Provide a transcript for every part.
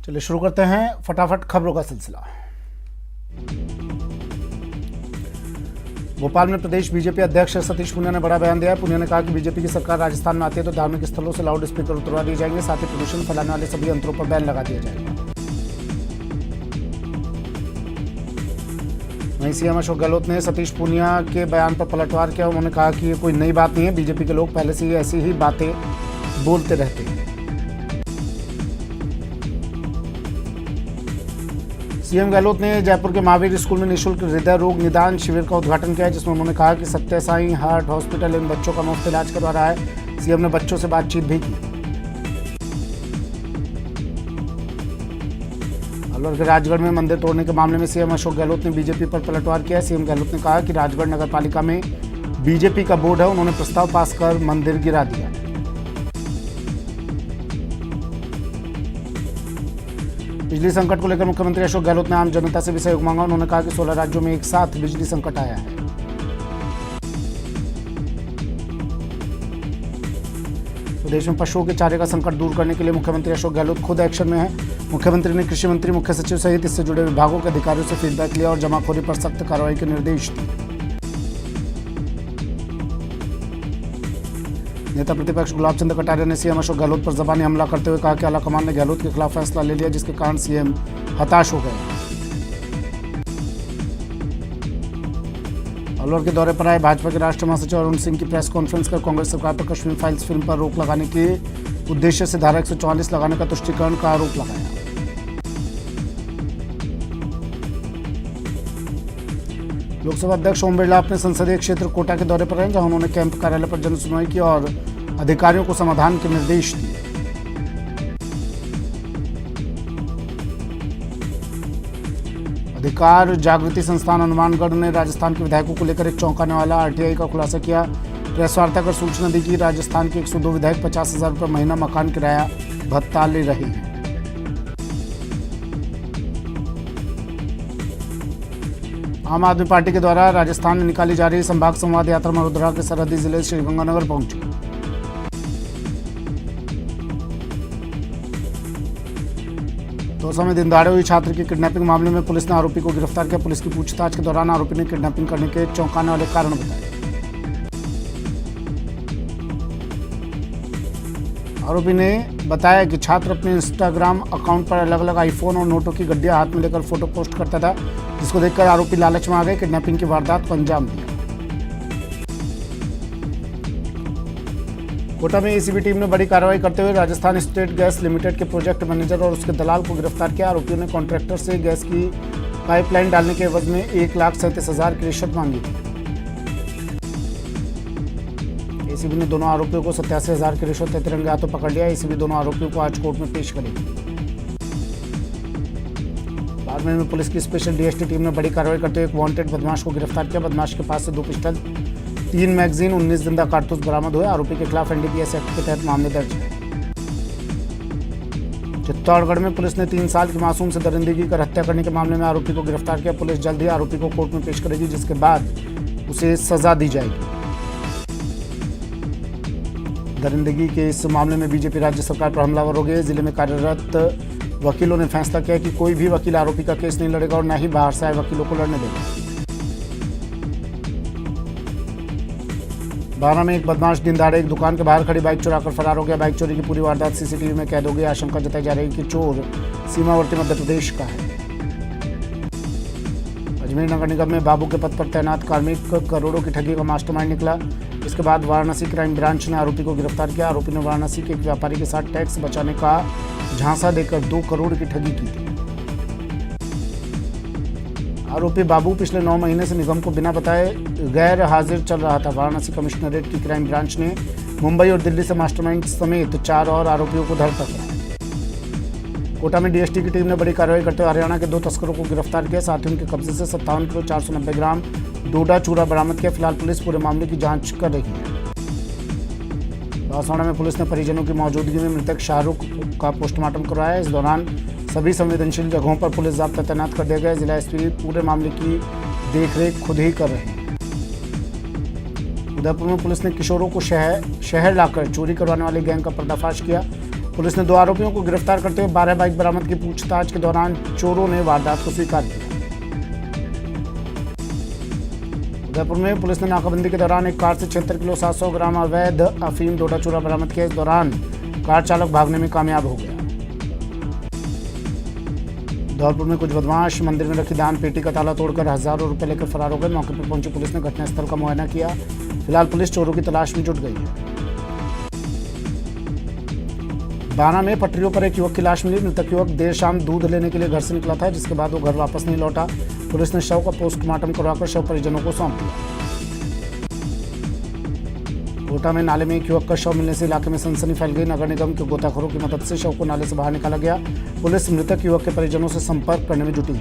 चलिए शुरू करते हैं फटाफट खबरों का सिलसिला। भोपाल में प्रदेश बीजेपी अध्यक्ष सतीश पूनिया ने बड़ा बयान दिया है। पूनिया ने कहा कि बीजेपी की सरकार राजस्थान में आती है तो धार्मिक स्थलों से लाउड स्पीकर उतरवा दिए जाएंगे, साथ ही प्रदूषण फैलाने वाले सभी यंत्रों पर बैन लगा दिया जाएगा। वहीं सीएम अशोक गहलोत ने सतीश पूनिया के बयान पर पलटवार किया। उन्होंने कहा कि ये कोई नई बात नहीं है, बीजेपी के लोग पहले से ही ऐसी ही बातें बोलते रहते हैं। सीएम गहलोत ने जयपुर के महावीर स्कूल में निःशुल्क हृदय रोग निदान शिविर का उद्घाटन किया, जिसमें उन्होंने कहा कि सत्य साईं हार्ट हॉस्पिटल इन बच्चों का मुफ्त इलाज करवा रहा है। सीएम ने बच्चों से बातचीत भी की। अलवर के राजगढ़ में मंदिर तोड़ने के मामले में सीएम अशोक गहलोत ने बीजेपी पर पलटवार किया। सीएम गहलोत ने कहा कि राजगढ़ नगर पालिका में बीजेपी का बोर्ड है, उन्होंने प्रस्ताव पास कर मंदिर गिरा दिया। बिजली संकट को लेकर मुख्यमंत्री अशोक गहलोत ने आम जनता से भी सहयोग मांगा। उन्होंने कहा कि 16 राज्यों में एक साथ बिजली संकट आया है। प्रदेश में पशुओं के चारे का संकट दूर करने के लिए मुख्यमंत्री अशोक गहलोत खुद एक्शन में है। मुख्यमंत्री ने कृषि मंत्री, मुख्य सचिव सहित इससे जुड़े विभागों के अधिकारियों से फीडबैक लिया और जमाखोरी पर सख्त कार्रवाई के निर्देश दिए। नेता प्रतिपक्ष गुलाब चंद कटारिया ने सीएम अशोक गहलोत पर जबानी हमला करते हुए कहा कि आलाकमान ने गहलोत के खिलाफ फैसला ले लिया, जिसके कारण सीएम हताश हो गए। अलवर के दौरे पर आए भाजपा के राष्ट्रीय महासचिव अरुण सिंह की प्रेस कॉन्फ्रेंस कर कांग्रेस सरकार पर कश्मीर फाइल्स फिल्म पर रोक लगाने के उद्देश्य से धारा 144 लगाने का तुष्टीकरण का आरोप लगाया। लोकसभा अध्यक्ष ओम बिरला अपने संसदीय क्षेत्र कोटा के दौरे पर रहे, जहां उन्होंने कैंप कार्यालय पर जन सुनवाई की और अधिकारियों को समाधान के निर्देश दिए। अधिकार जागृति संस्थान हनुमानगढ़ ने राजस्थान के विधायकों को लेकर एक चौंकाने वाला आरटीआई का खुलासा किया। प्रेस वार्ता कर सूचना दी कि राजस्थान के 102 विधायक 50,000 रुपये महीना मकान किराया भत्ता ले रहे हैं। आम आदमी पार्टी के द्वारा राजस्थान में निकाली जा रही संभाग संवाद यात्रा मरोदरा के सरहदी जिले श्रीगंगानगर पहुंची। दौसा में दिनदहाड़े हुई छात्र की किडनैपिंग मामले में पुलिस ने आरोपी को गिरफ्तार किया। पुलिस की पूछताछ के दौरान आरोपी ने किडनैपिंग करने के चौंकाने वाले कारण बताए। आरोपी ने बताया कि छात्र अपने इंस्टाग्राम अकाउंट पर अलग अलग आईफोन और नोटों की गड्डियां हाथ में लेकर फोटो पोस्ट करता था, जिसको देखकर आरोपी लालच में आ गए, किडनैपिंग की वारदात को अंजाम दिया। कोटा में एसीबी टीम ने बड़ी कार्रवाई करते हुए राजस्थान स्टेट गैस लिमिटेड के प्रोजेक्ट मैनेजर और उसके दलाल को गिरफ्तार किया। आरोपियों ने कॉन्ट्रैक्टर से गैस की पाइपलाइन डालने के एवज में 1,37,000 की रिश्वत मांगी थी। एसीबी ने दोनों आरोपियों को 87,000 की रिश्वत तिरंगे हाथों पकड़ लिया। एसीबी दोनों आरोपियों को आज कोर्ट में पेश करेगी। बाड़मेर में पुलिस की स्पेशल डीएसटी टीम ने बड़ी कार्रवाई करते हुए एक वांटेड बदमाश को गिरफ्तार किया। बदमाश के पास से 2 पिस्टल, 3 मैगजीन, 19 जिंदा कारतूस बरामद हुए। आरोपी के खिलाफ एनडीपीएस एक्ट के तहत मामले दर्ज है। चित्तौड़गढ़ में पुलिस ने 3 साल की मासूम से दरिंदगी कर हत्या करने के मामले में आरोपी को गिरफ्तार किया। पुलिस जल्द ही आरोपी को कोर्ट में पेश करेगी, जिसके बाद उसे सजा दी जाएगी। दरिंदगी के इस मामले में बीजेपी राज्य सरकार पर हमलावर हो गए। जिले में कार्यरत वकीलों ने फैसला किया कि कोई भी वकील आरोपी का केस नहीं लड़ेगा और न ही बाहर से आए वकीलों को लड़ने देगा। बारा में एक बदमाश दिन दहाड़े एक दुकान के बाहर खड़ी बाइक चुराकर फरार हो गया। बाइक चोरी की पूरी वारदात सीसीटीवी में कैद हो गई। आशंका जताई जा रही है कि चोर सीमावर्ती मध्य प्रदेश का है। अजमेर नगर निगम में बाबू के पद पर तैनात कार्मिक करोड़ों की ठगी का मास्टरमाइंड निकला। इसके बाद वाराणसी क्राइम ब्रांच ने आरोपी को गिरफ्तार किया। आरोपी ने वाराणसी के एक व्यापारी के साथ टैक्स बचाने का झांसा देकर 2 करोड़ की ठगी की थी। आरोपी बाबू पिछले 9 महीने से निगम को बिना बताए गैर हाजिर चल रहा था। वाराणसी कमिश्नरेट की क्राइम ब्रांच ने मुंबई और दिल्ली से मास्टरमाइंड समेत 4 और आरोपियों को धर पकड़ा। कोटा में डीएसटी की टीम ने बड़ी कार्रवाई करते हुए हरियाणा के 2 तस्करों को गिरफ्तार किया। साथ ही उनके कब्जे से 57 किलो 490 ग्राम डोडा चूरा बरामद किया। फिलहाल पुलिस पूरे मामले की जांच कर रही है। बांसवाड़ा में पुलिस ने परिजनों की मौजूदगी में मृतक शाहरुख का पोस्टमार्टम करवाया। इस दौरान सभी संवेदनशील जगहों पर पुलिस जाब्ता तैनात कर दिया गया। जिला एसपी पूरे मामले की देखरेख खुद ही कर रहे हैं। उदयपुर में पुलिस ने किशोरों को शहर लाकर चोरी करवाने वाले गैंग का पर्दाफाश किया। पुलिस ने 2 आरोपियों को गिरफ्तार करते हुए 12 बाइक बरामद की। पूछताछ के दौरान चोरों ने वारदात को स्वीकार किया। उदयपुर में पुलिस ने नाकाबंदी के दौरान एक कार से 76 किलो 700 ग्राम अवैध अफीम डोडा चूरा बरामद किया। इस दौरान कार चालक भागने में कामयाब हो गया। धौलपुर में कुछ बदमाश मंदिर में रखी दान पेटी का ताला तोड़कर हजारों रुपए लेकर फरार हो गए। मौके पर पहुंची पुलिस ने घटनास्थल का मुआयना किया। फिलहाल पुलिस चोरों की तलाश में जुट गई है। बाना में पटरियों पर एक युवक की लाश मिली। मृतक युवक देर शाम दूध लेने के लिए घर से निकला था, जिसके बाद वो घर वापस नहीं लौटा। पुलिस ने शव का पोस्टमार्टम करवाकर शव परिजनों को सौंप दिया। कोटा में नाले में एक युवक का शव मिलने से इलाके में सनसनी फैल गई। नगर निगम के गोताखोरों की मदद से शव को नाले से बाहर निकाला गया। पुलिस मृतक युवक के परिजनों से संपर्क करने में जुटी है।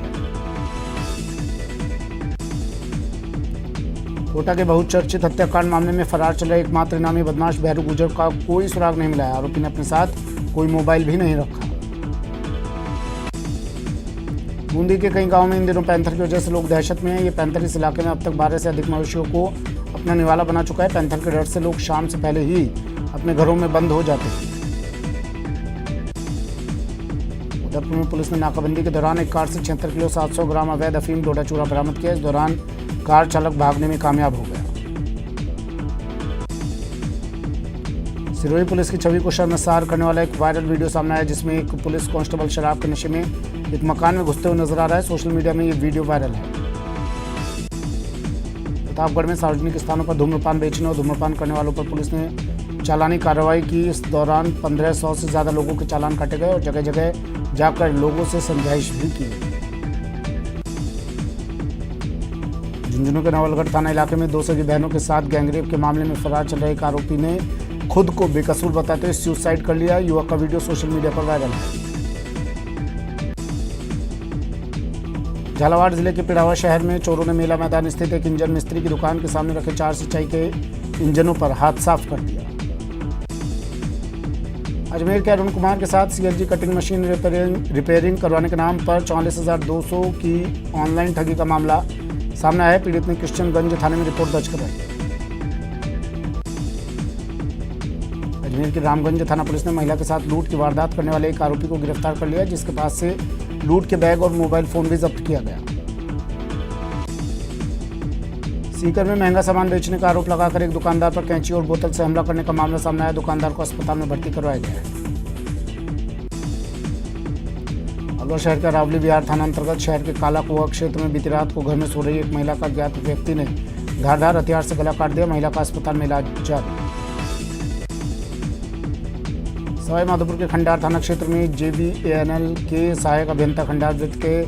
कोटा के बहुचर्चित हत्याकांड मामले में फरार चल रहे एकमात्र इनामी बदमाश बहरू गुर्जर का कोई सुराग नहीं मिला है। आरोपी ने अपने साथ कोई मोबाइल भी नहीं रखा। बूंदी के कई गांवों में इन दिनों पैंथर की वजह से लोग दहशत में हैं। ये पैंथर इस इलाके में अब तक 12 से अधिक मवेशियों को अपना निवाला बना चुका है। पैंथर के डर से लोग शाम से पहले ही अपने घरों में बंद हो जाते हैं। उदयपुर में पुलिस ने नाकाबंदी के दौरान एक कार से 76 किलो 700 ग्राम अवैध अफीम डोडा चूरा बरामद किया। इस दौरान कार चालक भागने में कामयाब हो गया। सिरोही पुलिस की छवि को शर्मसार करने वाला एक वायरल वीडियो सामने आया, जिसमें एक पुलिस कांस्टेबल शराब के नशे में एक मकान में घुसते हुए नजर आ रहा है। सोशल मीडिया में ये वीडियो वायरल है। प्रतापगढ़ में सार्वजनिक स्थानों पर धूम्रपान बेचने और धूम्रपान करने वालों पर पुलिस ने चालानी कार्रवाई की। इस दौरान 1500 से ज्यादा लोगों के चालान काटे गए और जगह जगह जाकर लोगों से समझाइश भी की। झुंझुनू के नवलगढ़ थाना इलाके में 2 सगी बहनों के साथ गैंगरेप के मामले में फरार चल रहे एक आरोपी ने खुद को बेकसूर बताते हुए सुसाइड कर लिया। युवक का वीडियो सोशल मीडिया पर वायरल है। झालावाड़ जिले के पिड़ावा शहर में चोरों ने मेला मैदान स्थित एक इंजन मिस्त्री की दुकान के सामने रखे 4 सिंचाई के इंजनों पर हाथ साफ कर दिया। अजमेर के अरुण कुमार के साथ सीएनजी कटिंग मशीन रिपेयरिंग करवाने के नाम पर 44,200 की ऑनलाइन ठगी का मामला सामने आया है। पीड़ित ने किशनगंज थाने में रिपोर्ट दर्ज कराई। अजमेर की रामगंज थाना पुलिस ने महिला के साथ लूट की वारदात करने वाले एक आरोपी को गिरफ्तार कर लिया, जिसके पास से लूट के बैग और मोबाइल फोन भी जब्त किया गया। सीकर में महंगा सामान बेचने का आरोप लगाकर एक दुकानदार पर कैंची और बोतल से हमला करने का मामला सामने आया। दुकानदार को अस्पताल में भर्ती करवाया गया है। अलवर शहर का रावली विहार थाना अंतर्गत शहर के काला कुआ क्षेत्र में बीती रात को घर में सो रही एक महिला का ज्ञात व्यक्ति ने धारदार हथियार से गला काट दिया। महिला का अस्पताल में इलाज जारी। सवाई माधोपुर के खंडार थाना क्षेत्र में JBANL के सहायक अभियंता खंडार वृत्त के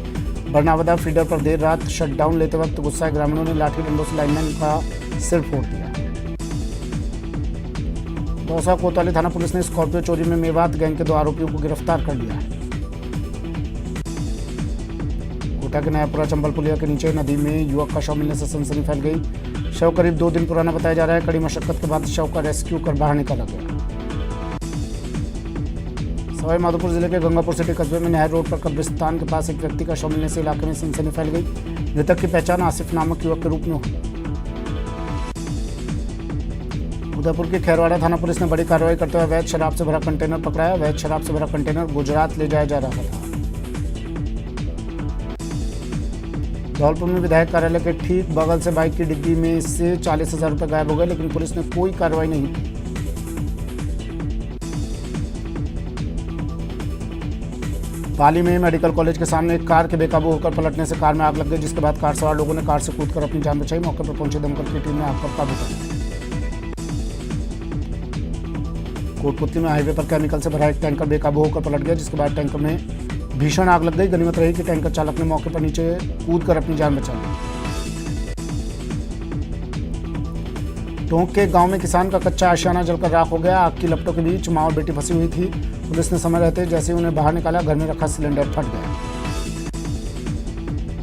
बरनावदा फीडर पर देर रात शटडाउन लेते वक्त गुस्साए ग्रामीणों ने लाठी डंडों से लाइनमैन का सिर फोड़ दिया। दौसा कोतवाली थाना पुलिस ने स्कॉर्पियो चोरी में मेवात गैंग के 2 आरोपियों को गिरफ्तार कर लिया है। कोटा के नयापुरा चंबल पुलिया के नीचे नदी में युवक का शव मिलने से सनसनी फैल गई। शव करीब 2 दिन पुराना बताया जा रहा है। कड़ी मशक्कत के बाद शव का रेस्क्यू कर बाहर निकाला गया। सवाई माधोपुर जिले के गंगापुर सिटी कस्बे में नहर रोड पर कब्रिस्तान के पास एक व्यक्ति का शव मिलने से इलाके में सनसनी फैल गई। मृतक की पहचान आसिफ नामक युवक के रूप में हुई। उदयपुर के खैरवाड़ा थाना पुलिस ने बड़ी कार्रवाई करते हुए अवैध शराब से भरा कंटेनर पकड़ाया। अवैध शराब से भरा कंटेनर गुजरात ले जाया जा रहा था। धौलपुर में विधायक कार्यालय के ठीक बगल से बाइक की डिग्गी में से 40,000 रुपए गायब हो गए, लेकिन पुलिस ने कोई कार्रवाई नहीं की। पाली में मेडिकल कॉलेज के सामने एक कार के बेकाबू होकर पलटने से कार में आग लग गई, जिसके बाद कार सवार लोगों ने कार से कूदकर अपनी जान बचाई। मौके पर पहुंची दमकल की टीम ने आग पर काबू पाया। कोटपुतली में हाईवे पर केमिकल से भरा एक टैंकर बेकाबू होकर पलट गया, जिसके बाद टैंकर में भीषण आग लग गई। गनीमत रही कि टैंकर चालक ने मौके पर नीचे कूदकर अपनी जान बचा ली। टोंक के गांव में किसान का कच्चा आशियाना जलकर राख हो गया। आग की लपटों के बीच मां और बेटी फंसी हुई थी। पुलिस ने समय रहते जैसे ही उन्हें बाहर निकाला, घर में रखा सिलेंडर फट गया।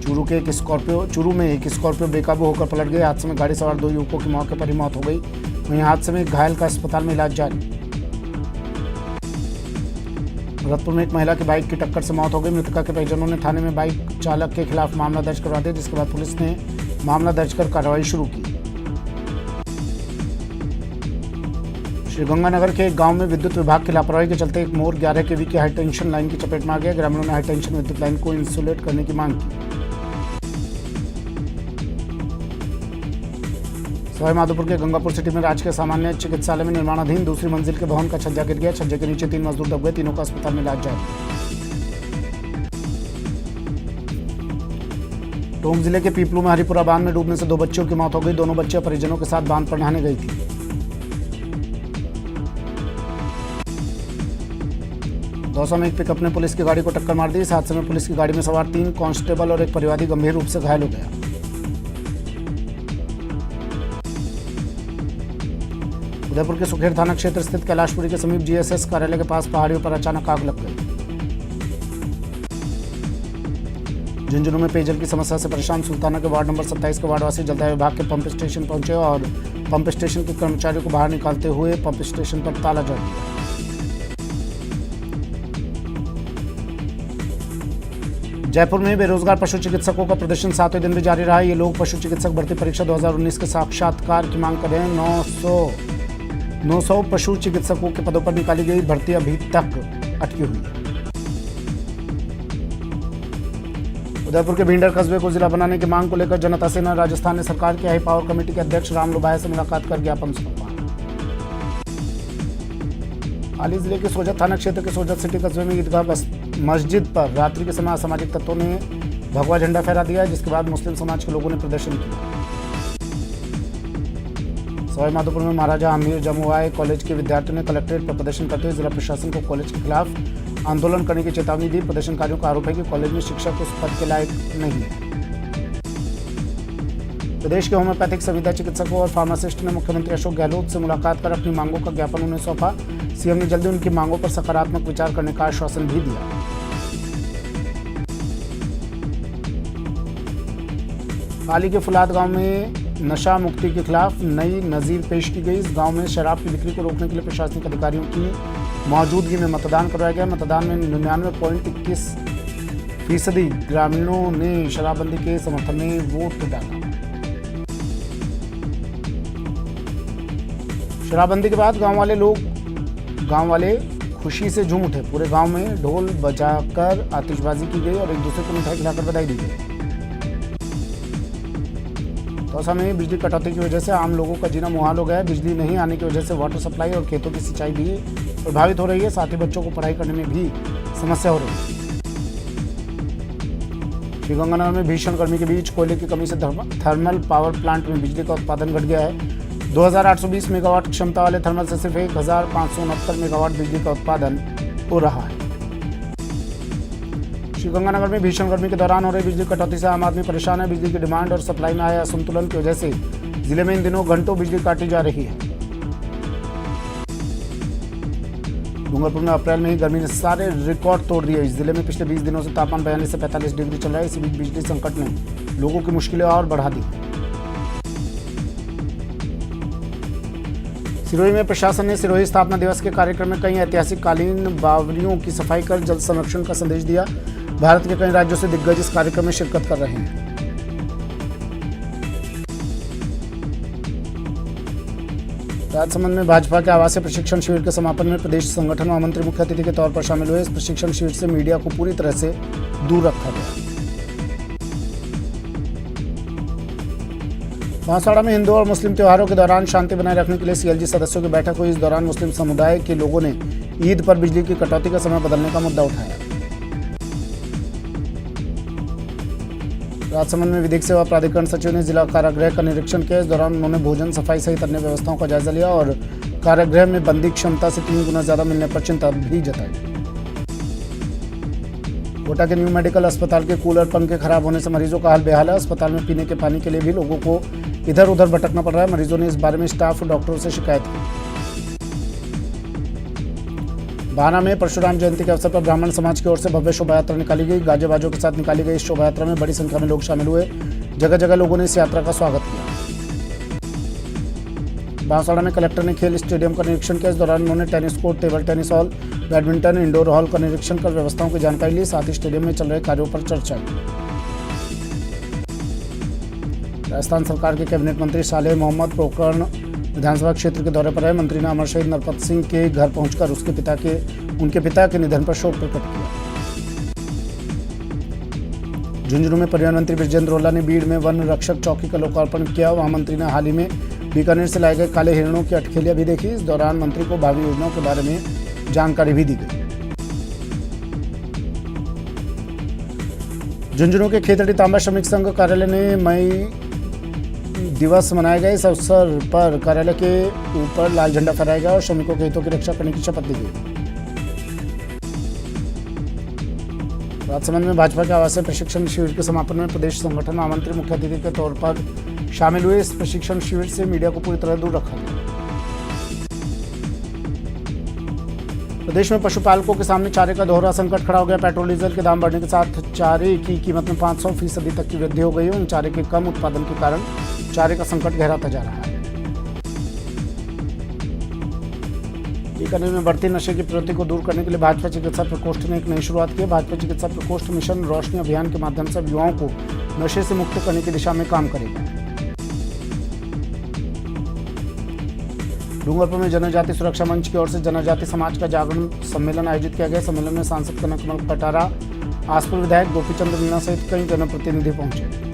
चूरू में एक स्कॉर्पियो बेकाबू होकर पलट गई। हादसे में गाड़ी सवार 2 युवकों की मौके पर ही मौत हो गई। वहीं हादसे में एक घायल का अस्पताल में इलाज जारी। भरतपुर में एक महिला की बाइक की टक्कर से मौत हो गई। मृतका के परिजनों ने थाने में बाइक चालक के खिलाफ मामला दर्ज करवा दिया, जिसके बाद पुलिस ने मामला दर्ज कर कार्रवाई शुरू की। श्रीगंगानगर के एक गांव में विद्युत विभाग की लापरवाही के चलते एक मोर 11 केवी की हाई टेंशन लाइन की चपेट में आ गया। ग्रामीणों ने हाई टेंशन विद्युत लाइन को इंसुलेट करने की मांग की। सवाई माधोपुर के गंगापुर सिटी में राजकीय सामान्य चिकित्सालय में निर्माणाधीन दूसरी मंजिल के भवन का छज्जा गिर गया। छज्जे के नीचे 3 मजदूर दब गए। तीनों का अस्पताल में इलाज जारी। टोंक जिले के पीपलू में हरिपुरा बांध में डूबने से 2 बच्चियों की मौत हो गई। दोनों बच्चियां परिजनों के साथ बांध पर नहाने गई थी। दौसा में एक पिकअप ने पुलिस की गाड़ी को टक्कर मार दी। इस हादसे में पुलिस की गाड़ी में सवार 3 कांस्टेबल और एक परिवादी गंभीर रूप से घायल हो गया। उदयपुर के सुखेर थाना क्षेत्र स्थित कैलाशपुरी के समीप जीएसएस कार्यालय के पास पहाड़ियों पर अचानक आग लग गई। झुंझुनू में पेयजल की समस्या से परेशान सुल्ताना के वार्ड नंबर 27 के वार्डवासी जलदाय विभाग के पंप स्टेशन पहुंचे और पंप स्टेशन के कर्मचारियों को बाहर निकालते हुए पंप स्टेशन पर ताला जड़ दिया। जयपुर में बेरोजगार पशु चिकित्सकों का प्रदर्शन 7वें दिन भी जारी रहा। ये लोग पशु चिकित्सक भर्ती परीक्षा 2019 के साक्षात्कार की मांग कर रहे हैं। 900 पशु चिकित्सकों के पदों पर निकाली गई भर्ती अभी तक अटकी हुई है। उदयपुर के भिंडर कस्बे को जिला बनाने की मांग को लेकर जनता सेना राजस्थान ने सरकार की हाई पावर कमेटी के अध्यक्ष राम लोबाया से मुलाकात कर ज्ञापन सौंपा। पाली जिले के सोजत थाना क्षेत्र के सोजत सिटी कस्बे में ईदगाह मस्जिद पर रात्रि के समय असामाजिक तत्वों ने भगवा झंडा फहरा दिया, जिसके बाद मुस्लिम समाज के लोगों ने प्रदर्शन किया। सवाई माधोपुर में महाराजा आमिर जमुआई कॉलेज के विद्यार्थियों ने कलेक्ट्रेट पर प्रदर्शन करते हुए जिला प्रशासन को कॉलेज के खिलाफ आंदोलन करने की चेतावनी दी। प्रदर्शनकारियों का आरोप है कि कॉलेज में शिक्षक उस पद के लायक नहीं है। प्रदेश के होम्योपैथिक संविदा चिकित्सकों और फार्मासिस्ट ने मुख्यमंत्री अशोक गहलोत से मुलाकात कर अपनी मांगों का ज्ञापन उन्हें सौंपा। सीएम ने जल्दी उनकी मांगों पर सकारात्मक विचार करने का आश्वासन भी दिया। पाली के फुलाद गांव में नशा मुक्ति के खिलाफ नई नजीर पेश की गई। इस गांव में शराब की बिक्री को रोकने के लिए प्रशासनिक अधिकारियों की मौजूदगी में मतदान करवाया गया। मतदान में 99.21% ग्रामीणों ने शराबबंदी के समर्थन में वोट डाला। शराबबंदी के बाद गांव वाले खुशी से झूम उठे। पूरे गांव में ढोल बजाकर आतिशबाजी की गई और एक दूसरे को मिठाई खिलाकर बधाई दी गई। दौसा में बिजली कटौती की वजह से आम लोगों का जीना मुहाल हो गया है। बिजली नहीं आने की वजह से वाटर सप्लाई और खेतों की सिंचाई भी प्रभावित हो रही है। साथ ही बच्चों को पढ़ाई करने में भी समस्या हो रही है। श्रीगंगानगर में भीषण गर्मी के बीच कोयले की कमी से थर्मल पावर प्लांट में बिजली का उत्पादन घट गया है। 2820 मेगावाट क्षमता वाले थर्मल से सिर्फ 1569 मेगावाट बिजली का उत्पादन हो रहा है। श्रीगंगानगर में भीषण गर्मी के दौरान हो रही बिजली कटौती से आम आदमी परेशान है। बिजली की डिमांड और सप्लाई में आए असंतुलन की वजह से जिले में इन दिनों घंटों बिजली काटी जा रही है। डूंगरपुर में अप्रैल में ही गर्मी ने सारे रिकॉर्ड तोड़ दिए। इस जिले में पिछले 20 दिनों से तापमान 42 से 45 डिग्री चल रहा है। इसी बीच बिजली संकट ने लोगों की मुश्किलें और बढ़ा दी। सिरोही में प्रशासन ने सिरोही स्थापना दिवस के कार्यक्रम में कई ऐतिहासिक कालीन बावरियों की सफाई कर जल संरक्षण का संदेश दिया। भारत के कई राज्यों से दिग्गज इस कार्यक्रम में शिरकत कर रहे हैं। राजसमंद में भाजपा के आवासीय प्रशिक्षण शिविर के समापन में प्रदेश संगठन महामंत्री मुख्य अतिथि के तौर पर शामिल हुए। इस प्रशिक्षण शिविर से मीडिया को पूरी तरह से दूर रखा गया। बांसवाड़ा में हिंदू और मुस्लिम त्योहारों के दौरान शांति बनाए रखने के लिए सीएलजी सदस्यों की बैठक हुई। इस दौरान मुस्लिम समुदाय के लोगों ने ईद पर बिजली की कटौती का समय बदलने का मुद्दा उठाया। राजसमंद में विधिक सेवा प्राधिकरण सचिव ने जिला कारागृह का निरीक्षण किया। इस दौरान उन्होंने भोजन, सफाई सहित अन्य व्यवस्थाओं का जायजा लिया और कारागृह में बंदी क्षमता से 3 गुना ज्यादा मिलने पर चिंता भी जताई। कोटा के न्यू मेडिकल अस्पताल के कूलर पंखे खराब होने से मरीजों का हाल बेहाल है। अस्पताल में पीने के पानी के लिए भी लोगों को इधर उधर भटकना पड़ रहा है। मरीजों ने इस बारे में स्टाफ और डॉक्टरों से शिकायत की। बाना में परशुराम जयंती के अवसर पर ब्राह्मण समाज की ओर से भव्य शोभा यात्रा निकाली गई। गाजे बाजों के साथ निकाली गई इस शोभा यात्रा में बड़ी संख्या में लोग शामिल हुए। जगह जगह लोगों ने इस यात्रा का स्वागत किया। बांसवाड़ा में कलेक्टर ने खेल स्टेडियम का निरीक्षण किया। इस दौरान उन्होंने tennis court, table tennis hall, badminton indoor hall का निरीक्षण कर व्यवस्थाओं की जानकारी ली। साथ ही स्टेडियम में चल रहे कार्यों पर चर्चा की। राजस्थान सरकार के कैबिनेट मंत्री सालेह मोहम्मद पोखरण विधानसभा क्षेत्र के दौरे पर आए मंत्री ने अमर शहीद नरपत सिंह के घर पहुंचकर उनके पिता के निधन पर शोक प्रकट किया। झुंझुनू में परिवहन मंत्री बृजेंद्र ओला ने बीड़ में वन रक्षक चौकी का लोकार्पण किया। वहां मंत्री ने हाल ही में बीकानेर से लाए गए काले हिरणों की अठखेलियां भी देखी। इस दौरान मंत्री को भावी योजनाओं के बारे में जानकारी भी दी गई। झुंझुनू के खेतड़ी तांबा श्रमिक संघ कार्यालय ने मई दिवस मनाया गया। इस अवसर पर कार्यालय के ऊपर लाल झंडा फहराया गया और श्रमिकों के हितों की रक्षा करने की शपथ ली गई। राजसमंद में भाजपा के आवासीय प्रशिक्षण शिविर के समापन में प्रदेश संगठन महामंत्री मुख्य अतिथि के तौर पर शामिल हुए। इस प्रशिक्षण शिविर से मीडिया को पूरी तरह दूर रखा गया। प्रदेश में पशुपालकों के सामने चारे का दोहरा संकट खड़ा हो गया। पेट्रोल डीजल के दाम बढ़ने के साथ चारे की कीमत में 500% तक की वृद्धि हो गई है। चारे के कम उत्पादन के कारण चारे का संकट गहराता जा रहा है। बीकानेर में बढ़ती नशे की प्रवृत्ति को दूर करने के लिए भाजपा चिकित्सा प्रकोष्ठ ने एक नई शुरुआत की है। भाजपा चिकित्सा प्रकोष्ठ मिशन रोशनी अभियान के माध्यम से युवाओं को नशे से मुक्त करने की दिशा में काम करेगा। डूंगरपुर में जनजाति सुरक्षा मंच की ओर से जनजाति समाज का जागरण सम्मेलन आयोजित किया गया। सम्मेलन में सांसद कनकमल कटारा, आसपुर विधायक गोपीचंद मीणा सहित कई जनप्रतिनिधि पहुंचे।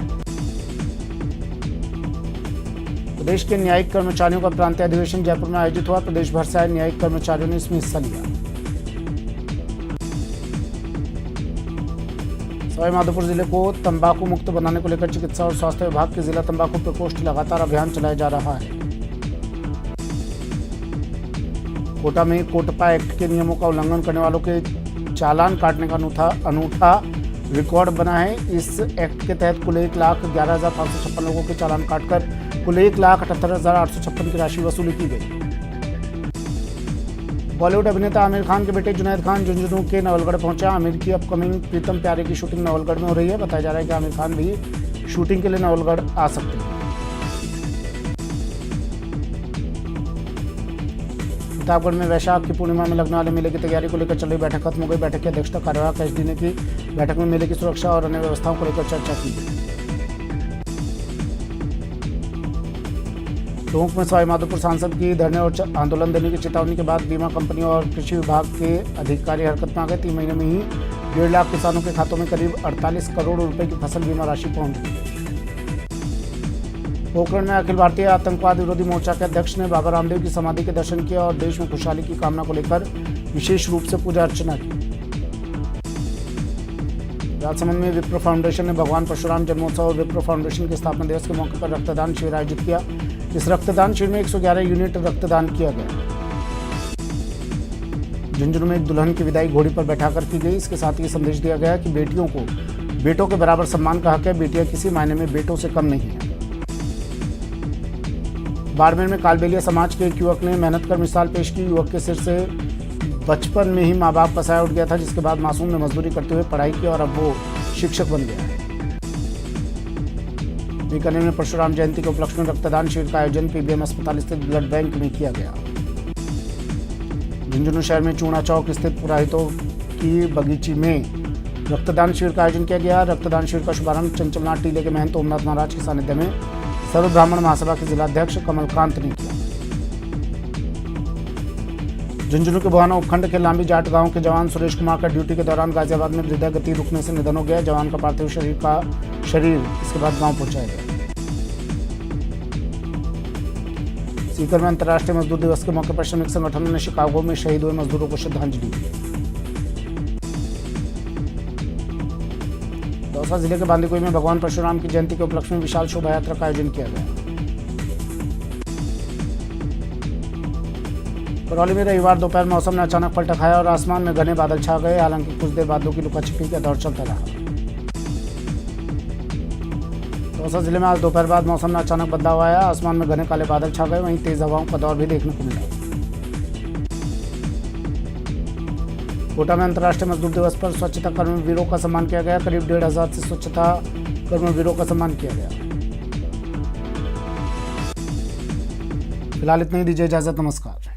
प्रदेश के न्यायिक कर्मचारियों का प्रांतीय अधिवेशन जयपुर में आयोजित हुआ। प्रदेश भर से आए न्यायिक कर्मचारियों ने इसमें हिस्सा लिया। सवाईमाधोपुर जिले को तंबाकू मुक्त बनाने को लेकर चिकित्सा और स्वास्थ्य विभाग के जिला तंबाकू प्रकोष्ठ लगातार अभियान चलाया जा रहा है। कोटा में कोटपा एक्ट के नियमों का उल्लंघन करने वालों के चालान काटने का अनूठा रिकॉर्ड बना है। इस एक्ट के तहत कुल 1,11,556 लोगों के चालान काटकर कुल 1,78,856 की राशि वसूली की गई। बॉलीवुड अभिनेता आमिर खान के बेटे जुनैद खान झुंझुनू के नवलगढ़ पहुंचा। आमिर की अपकमिंग प्रीतम प्यारे की शूटिंग नवलगढ़ में हो रही है। बताया जा रहा है कि आमिर खान भी शूटिंग के लिए नवलगढ़ आ सकते हैं। प्रतापगढ़ में वैशाख की पूर्णिमा में लगने वाले मेले की तैयारी को लेकर चल रही बैठक खत्म हो गई। बैठक की अध्यक्षता कार्यवाहक एसडी ने की। बैठक में मेले की सुरक्षा और अन्य व्यवस्थाओं को लेकर चर्चा की गई। टोंक में सवाईमाधोपुर सांसद की धरने और आंदोलन देने की चेतावनी के बाद बीमा कंपनियों और कृषि विभाग के अधिकारी हरकत में आ गए। 3 महीने में ही 1.5 लाख किसानों के खातों में करीब 48 करोड़ रुपए की फसल बीमा राशि पहुंच गई। पोखरण में अखिल भारतीय आतंकवाद विरोधी मोर्चा के अध्यक्ष ने बाबा रामदेव की समाधि के दर्शन किया और देश में खुशहाली की कामना को लेकर विशेष रूप से पूजा अर्चना की। राजसमंद में विप्रो फाउंडेशन ने भगवान परशुराम जन्मोत्सव और विप्रो फाउंडेशन के स्थापना दिवस के मौके पर रक्तदान शिविर आयोजित किया। इस रक्तदान शिविर में 111 यूनिट रक्तदान किया गया। झुंझुनू में एक दुल्हन की विदाई घोड़ी पर बैठाकर की गई। इसके साथ ही संदेश दिया गया कि बेटियों को बेटों के बराबर सम्मान का हक है। बेटियां किसी मायने में बेटों से कम नहीं है। बाड़मेर में कालबेलिया समाज के एक युवक ने मेहनत कर मिसाल पेश की। युवक के सिर से बचपन में ही माँ बाप का साया उठ गया था, जिसके बाद मासूम ने मजदूरी करते हुए पढ़ाई की और अब वो शिक्षक बन गया है। बीकानेर में परशुराम जयंती के उपलक्ष्य में रक्तदान शिविर का आयोजन पीबीएम अस्पताल स्थित ब्लड बैंक में किया गया। झुंझुनू शहर में चूना चौक स्थित पुरोहितों की बगीची में रक्तदान शिविर का आयोजन किया गया। रक्तदान शिविर का शुभारंभ चंचलनाथ टीले के महंत ओमनाथ महाराज के सानिध्य में सर्व ब्राह्मण महासभा के जिलाध्यक्ष कमलकांत ने किया। झुंझुनू के बुहाना उपखंड के लांबी जाट गांव के जवान सुरेश कुमार का ड्यूटी के दौरान गाजियाबाद में हृदय गति रुकने से निधन हो गया। जवान का पार्थिव शरीर इसके बाद गांव पहुंचाया गया। सीकर में अंतर्राष्ट्रीय मजदूर दिवस के मौके पर श्रमिक संगठनों ने शिकागो में शहीद हुए मजदूरों को श्रद्धांजलि दी। दौसा जिले के बांदीकुई में भगवान परशुराम की जयंती के उपलक्ष्य में विशाल शोभा यात्रा का आयोजन किया गया। करौली में रविवार दोपहर मौसम ने अचानक पलटा खाया और आसमान में घने बादल छा गए। हालांकि कुछ देर बादलों की लुकाछिपी का दौर चलता रहा। दौसा जिले में आज दोपहर बाद मौसम में अचानक बदलाव आया। आसमान में घने काले बादल छा गए। वहीं तेज हवाओं का दौर भी देखने को मिला। कोटा में अंतर्राष्ट्रीय मजदूर दिवस पर स्वच्छता कर्मवीरों का सम्मान किया गया। करीब 1,500 से स्वच्छता कर्मवीरों का सम्मान किया गया। फिलहाल इतना ही, दीजिए इजाजत, नमस्कार।